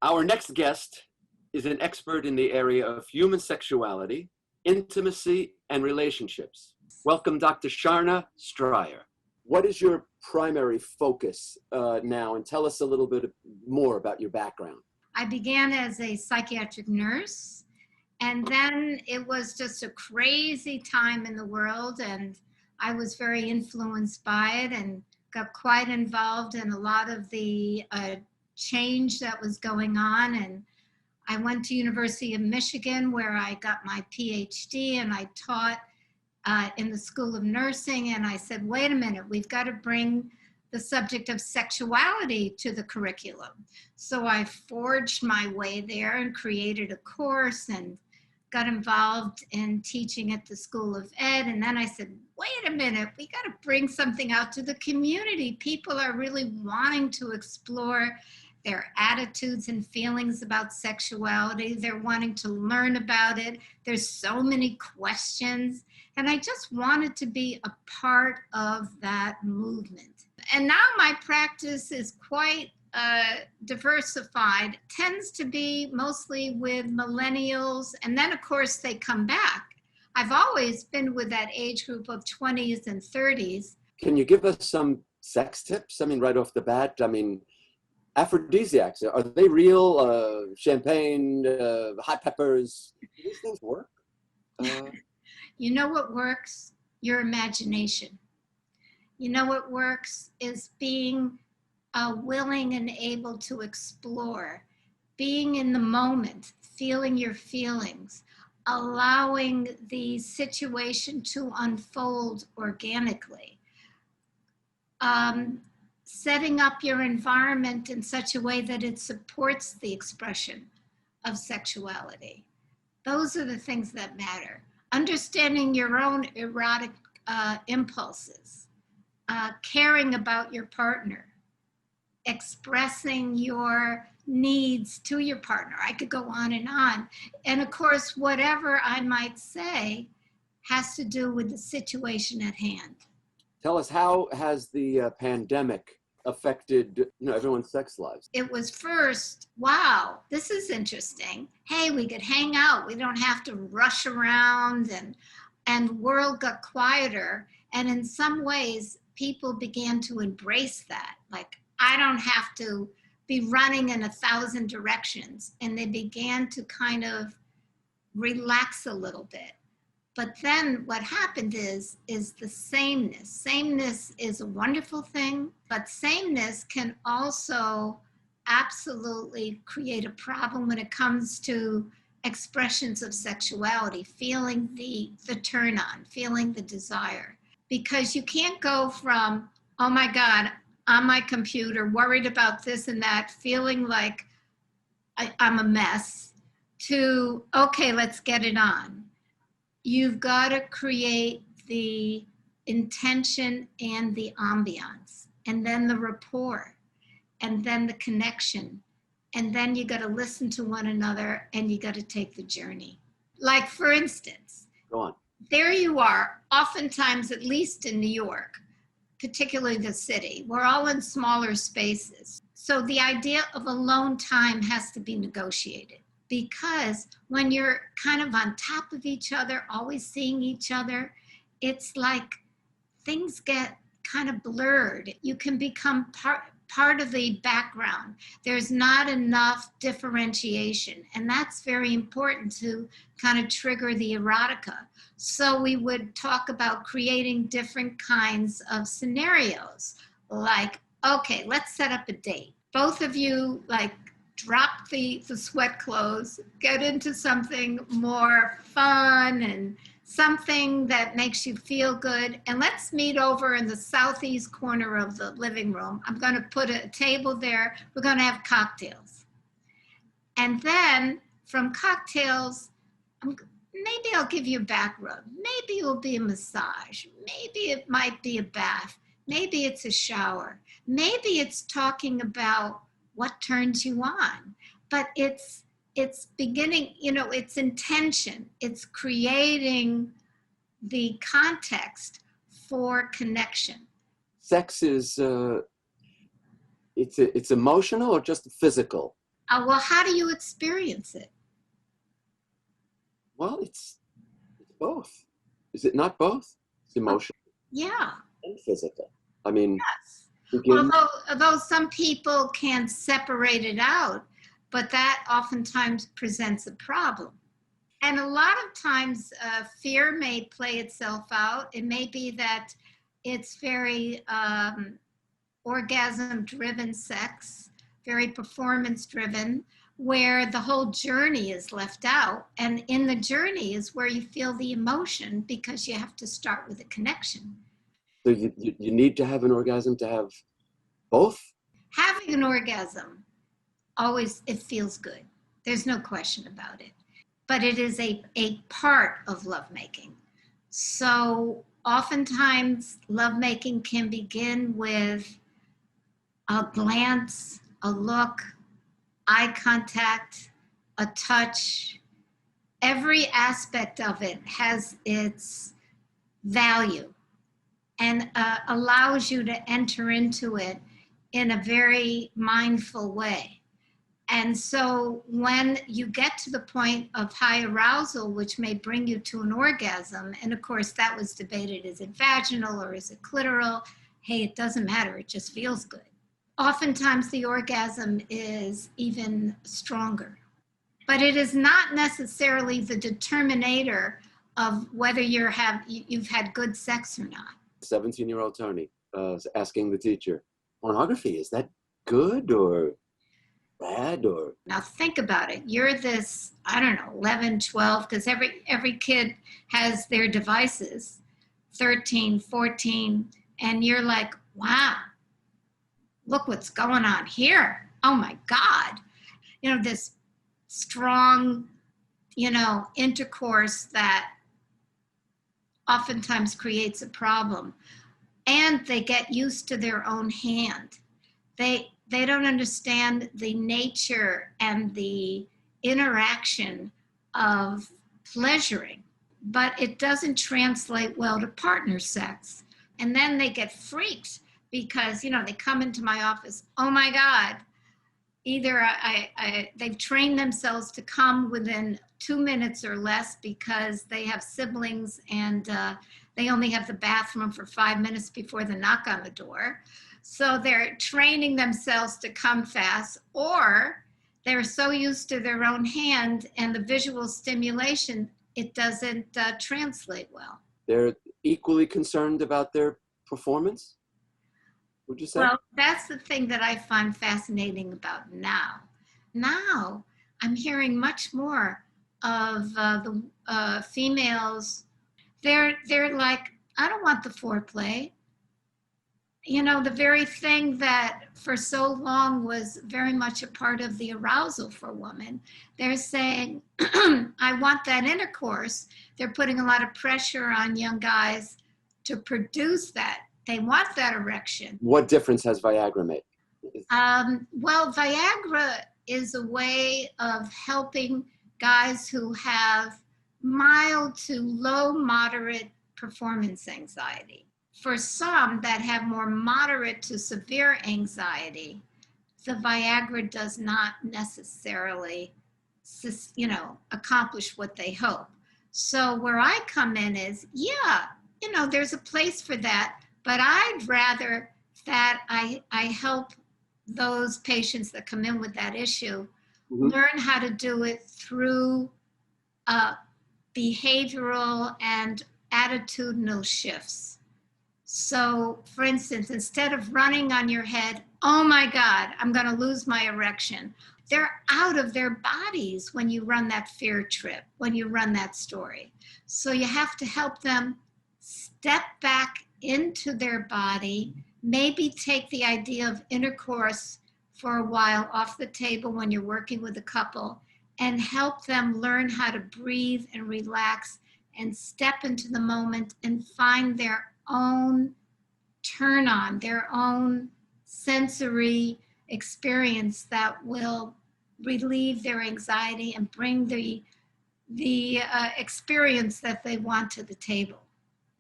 Our next guest is an expert in the area of human sexuality, intimacy, and relationships. Welcome, Dr. Sharna Striar. What is your primary focus now? And tell us a little bit more about your background. I began as a psychiatric nurse, and then it was just a crazy time in the world, and I was very influenced by it and got quite involved in a lot of the change that was going on. And I went to University of Michigan, where I got my PhD, and I taught in the School of Nursing. And I said, wait a minute, we've got to bring the subject of sexuality to the curriculum. So I forged my way there and created a course and got involved in teaching at the School of Ed. And then I said, wait a minute, we got to bring something out to the community. People are really wanting to explore their attitudes and feelings about sexuality. They're wanting to learn about it. There's so many questions. And I just wanted to be a part of that movement. And now my practice is quite diversified, tends to be mostly with millennials. And then of course they come back. I've always been with that age group of 20s and 30s. Can you give us some sex tips? I mean, right off the bat, I mean, aphrodisiacs, are they real? Champagne, hot peppers, do these things work? You know what works? Your imagination. You know what works is being willing and able to explore, being in the moment, feeling your feelings, allowing the situation to unfold organically. Setting up your environment in such a way that it supports the expression of sexuality. Those are the things that matter. Understanding your own erotic impulses, caring about your partner, expressing your needs to your partner. I could go on. And of course, whatever I might say has to do with the situation at hand. Tell us, how has the pandemic affected everyone's sex lives? It was first, wow, this is interesting. Hey, we could hang out. We don't have to rush around, and the world got quieter. And in some ways, people began to embrace that. Like, I don't have to be running in 1,000 directions. And they began to kind of relax a little bit. But then what happened is the sameness. Sameness is a wonderful thing, but sameness can also absolutely create a problem when it comes to expressions of sexuality, feeling the turn on, feeling the desire. Because you can't go from, oh my God, on my computer, worried about this and that, feeling like I'm a mess, to, okay, let's get it on. You've got to create the intention and the ambiance, and then the rapport, and then the connection. And then you got to listen to one another, and you got to take the journey. Like, for instance, Go on. There you are, oftentimes, at least in New York, particularly the city, we're all in smaller spaces. So the idea of alone time has to be negotiated. Because when you're kind of on top of each other, always seeing each other, it's like things get kind of blurred. You can become part of the background. There's not enough differentiation. And that's very important to kind of trigger the erotica. So we would talk about creating different kinds of scenarios. Like, okay, let's set up a date. Both of you, like, drop the sweat clothes, get into something more fun and something that makes you feel good. And let's meet over in the southeast corner of the living room. I'm going to put a table there. We're going to have cocktails. And then from cocktails, maybe I'll give you a back rub. Maybe it will be a massage. Maybe it might be a bath. Maybe it's a shower. Maybe it's talking about what turns you on. But it's beginning, it's intention. It's creating the context for connection. Sex is, it's emotional or just physical? Well, how do you experience it? Well, it's both. Is it not both? It's Well, emotional yeah. and physical. I mean, Yes. begin. Although some people can separate it out, but that oftentimes presents a problem. And a lot of times, fear may play itself out. It may be that it's very orgasm driven sex, very performance driven, where the whole journey is left out. And in the journey is where you feel the emotion because you have to start with a connection. So you need to have an orgasm to have both? Having an orgasm, always, it feels good. There's no question about it. But it is a part of lovemaking. So oftentimes, lovemaking can begin with a glance, a look, eye contact, a touch. Every aspect of it has its value and allows you to enter into it in a very mindful way. And so when you get to the point of high arousal, which may bring you to an orgasm, and of course that was debated, is it vaginal or is it clitoral? Hey, it doesn't matter, it just feels good. Oftentimes the orgasm is even stronger, but it is not necessarily the determinator of whether you've had good sex or not. 17-year-old Tony is asking the teacher, pornography, is that good or bad or? Now think about it. You're this, I don't know, 11, 12, because every kid has their devices, 13, 14, and you're like, wow, look what's going on here. Oh my God. This strong, intercourse that oftentimes creates a problem. And they get used to their own hand. They don't understand the nature and the interaction of pleasuring, but it doesn't translate well to partner sex. And then they get freaked because, they come into my office, oh my God, either they've trained themselves to come within 2 minutes or less because they have siblings and they only have the bathroom for 5 minutes before the knock on the door. So they're training themselves to come fast, or they're so used to their own hand and the visual stimulation, it doesn't translate well. They're equally concerned about their performance, would you say? Well, that's the thing that I find fascinating about now. Now, I'm hearing much more of the females. They're like, I don't want the foreplay. The very thing that for so long was very much a part of the arousal for women. They're saying, I want that intercourse. They're putting a lot of pressure on young guys to produce that. They want that erection. What difference has Viagra made? Well, Viagra is a way of helping guys who have mild to low moderate performance anxiety. For some that have more moderate to severe anxiety, the Viagra does not necessarily, accomplish what they hope. So where I come in is, there's a place for that, but I'd rather that I help those patients that come in with that issue learn how to do it through behavioral and attitudinal shifts. So, for instance, instead of running on your head, oh my God, I'm going to lose my erection. They're out of their bodies when you run that fear trip, when you run that story. So you have to help them step back into their body, maybe take the idea of intercourse for a while off the table when you're working with a couple, and help them learn how to breathe and relax and step into the moment and find their own turn on, their own sensory experience that will relieve their anxiety and bring the experience that they want to the table.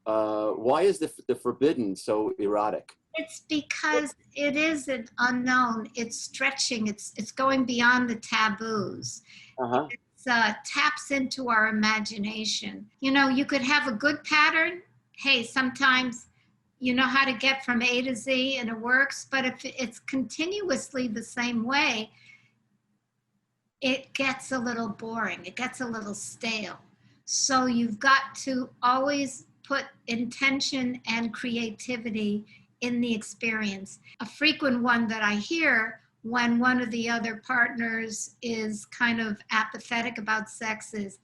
Why is the forbidden so erotic? It's because it is an unknown. It's stretching. It's going beyond the taboos. Uh-huh. It taps into our imagination. You know, you could have a good pattern. Hey, sometimes you know how to get from A to Z and it works. But if it's continuously the same way, it gets a little boring. It gets a little stale. So you've got to always put intention and creativity in the experience. A frequent one that I hear when one of the other partners is kind of apathetic about sex is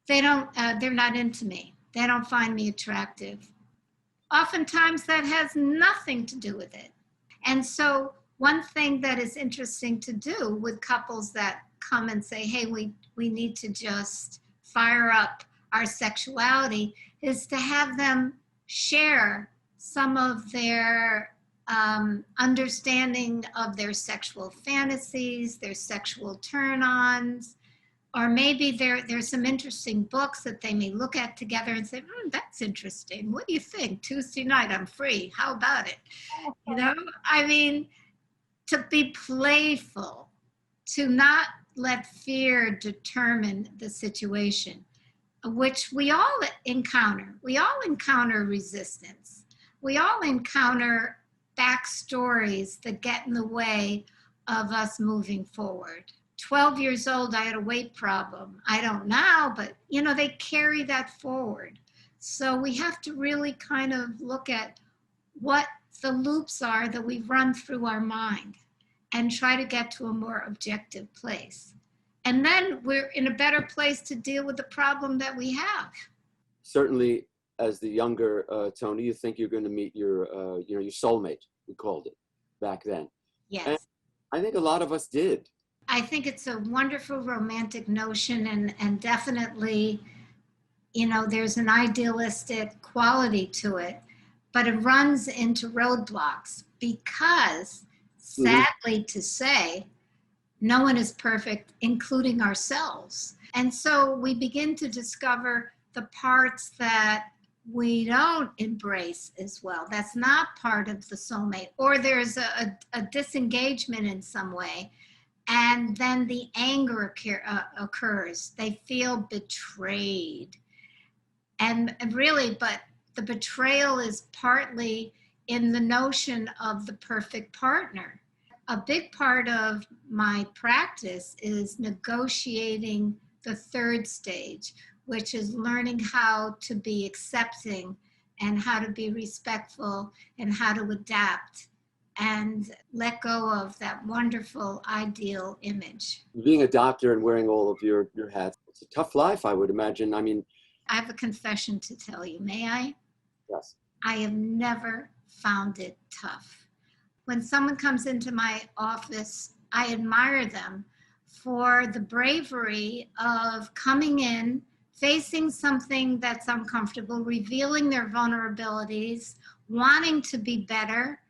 they're not into me. They don't find me attractive. Oftentimes that has nothing to do with it. And so one thing that is interesting to do with couples that come and say, hey, we need to just fire up our sexuality is to have them share some of their understanding of their sexual fantasies, their sexual turn-ons, or maybe there's some interesting books that they may look at together and say, that's interesting. What do you think? Tuesday night, I'm free. How about it? You know, I mean, to be playful, to not let fear determine the situation, which we all encounter. We all encounter resistance. We all encounter backstories that get in the way of us moving forward. 12 years old, I had a weight problem. I don't now, but you know, they carry that forward. So we have to really kind of look at what the loops are that we've run through our mind and try to get to a more objective place. And then we're in a better place to deal with the problem that we have. Certainly, as the younger Tony, you think you're going to meet your soulmate, we called it back then. Yes. And I think a lot of us did. I think it's a wonderful romantic notion, and definitely, you know, there's an idealistic quality to it, but it runs into roadblocks because, sadly to say, no one is perfect, including ourselves. And so we begin to discover the parts that we don't embrace as well. That's not part of the soulmate, or there's a disengagement in some way. And then the anger occurs. They feel betrayed. And really, but the betrayal is partly in the notion of the perfect partner. A big part of my practice is negotiating the third stage, which is learning how to be accepting and how to be respectful and how to adapt and let go of that wonderful ideal image. Being a doctor and wearing all of your hats, it's a tough life, I would imagine. I mean, I have a confession to tell you. May I? yes. I have never found it tough. When someone comes into my office, I admire them for the bravery of coming in, facing something that's uncomfortable, revealing their vulnerabilities, wanting to be better.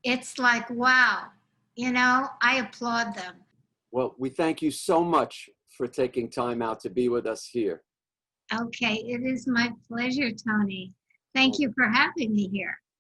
It's like, wow, you know, I applaud them. Well, we thank you so much for taking time out to be with us here. Okay, it is my pleasure, Tony. Thank you for having me here.